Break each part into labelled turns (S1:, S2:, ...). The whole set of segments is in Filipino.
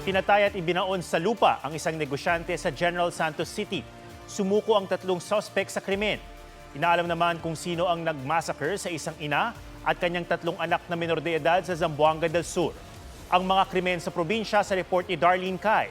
S1: Pinatay at ibinaon sa lupa ang isang negosyante sa General Santos City. Sumuko ang 3 suspect sa krimen. Inaalam naman kung sino ang nagmassacre sa isang ina at kanyang 3 anak na menor de edad sa Zamboanga del Sur. Ang mga krimen sa probinsya sa report ni Darlene Cai.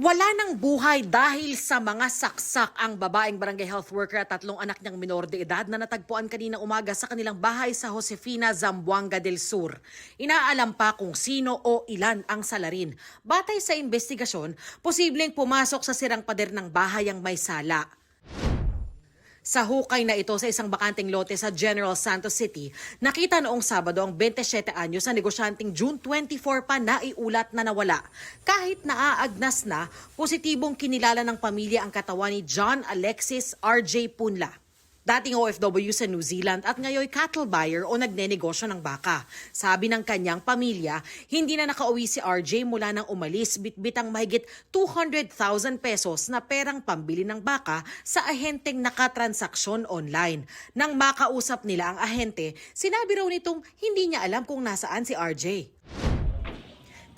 S2: Wala ng buhay dahil sa mga saksak ang babaeng barangay health worker at 3 anak niyang minor de edad na natagpuan kanina umaga sa kanilang bahay sa Josefina, Zamboanga del Sur. Inaalam pa kung sino o ilan ang salarin. Batay sa investigasyon, posibleng pumasok sa sirang pader ng bahay ang may sala. Sa hukay na ito sa isang bakanteng lote sa General Santos City, nakita noong Sabado ang 27 anyos na negosyanteng June 24 pa naiulat na nawala. Kahit naaagnas na, positibong kinilala ng pamilya ang katawan ni John Alexis R.J. Punla. Dating OFW sa New Zealand at ngayon cattle buyer o nagnenegosyo ng baka. Sabi ng kanyang pamilya, hindi na nakauwi si RJ mula nang umalis bitbit ang mahigit 200,000 pesos na perang pambili ng baka sa ahenteng nakatransaksyon online. Nang makausap nila ang ahente, sinabi raw nitong hindi niya alam kung nasaan si RJ.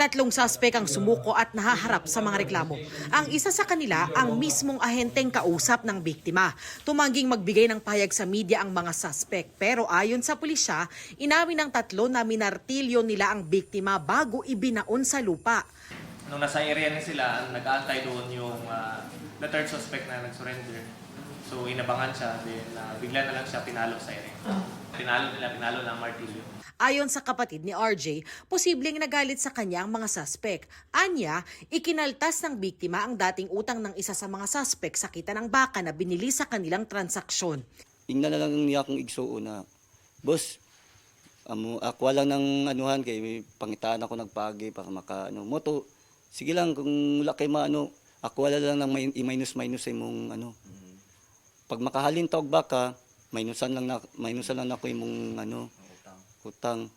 S2: 3 suspek ang sumuko at nahaharap sa mga reklamo. Ang isa sa kanila ang mismong ahenteng kausap ng biktima. Tumangging magbigay ng pahayag sa media ang mga suspek. Pero ayon sa pulisya, inamin ng 3 na minartilyo nila ang biktima bago ibinaon sa lupa.
S3: Nung nasa area na sila, nag-aantay doon yung the 3rd suspect na nag-surrender. So inabangan siya, then bigla na lang siya pinalo sa area. Pinalo ng martilyo.
S2: Ayon sa kapatid ni RJ, posibleng nagalit sa kanya ang mga suspek. Anya, ikinaltas ng biktima ang dating utang ng isa sa mga suspek sa kita ng baka na binili sa kanilang transaksyon.
S4: Ingnan na lang niya akong igsuo na, boss, ako lang ng anuhan kay may pangitaan ako nagpagi para moto. Sige lang kung wala kay ako lang ng minus ay mong Pag makahalin tawag baka, minusan lang ako imong utang.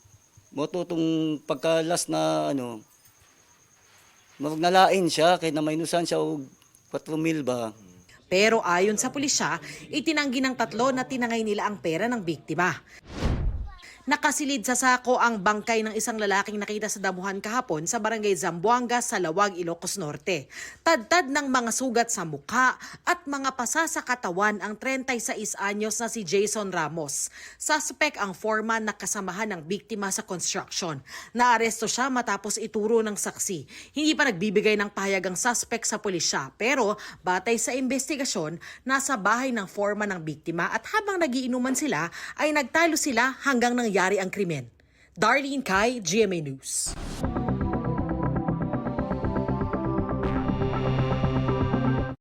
S4: Moto tong pagkalas na magnalain siya kay na minusan siya og 4,000 ba.
S2: Pero ayon sa pulisya, itinanggi ng 3 na tinangay nila ang pera ng biktima. Nakasilid sa sako ang bangkay ng isang lalaking nakita sa damuhan kahapon sa barangay Zamboanga sa Lawag, Ilocos Norte. Tadtad ng mga sugat sa mukha at mga pasa sa katawan ang 36 anyos na si Jason Ramos. Suspect ang foreman na kasamahan ng biktima sa construction. Naaresto siya matapos ituro ng saksi. Hindi pa nagbibigay ng pahayag ang suspect sa pulisya pero batay sa investigasyon, nasa bahay ng foreman ng biktima at habang nagiinuman sila ay nagtalo sila hanggang nangyari ang krimen. Darlene Cai, GMA News.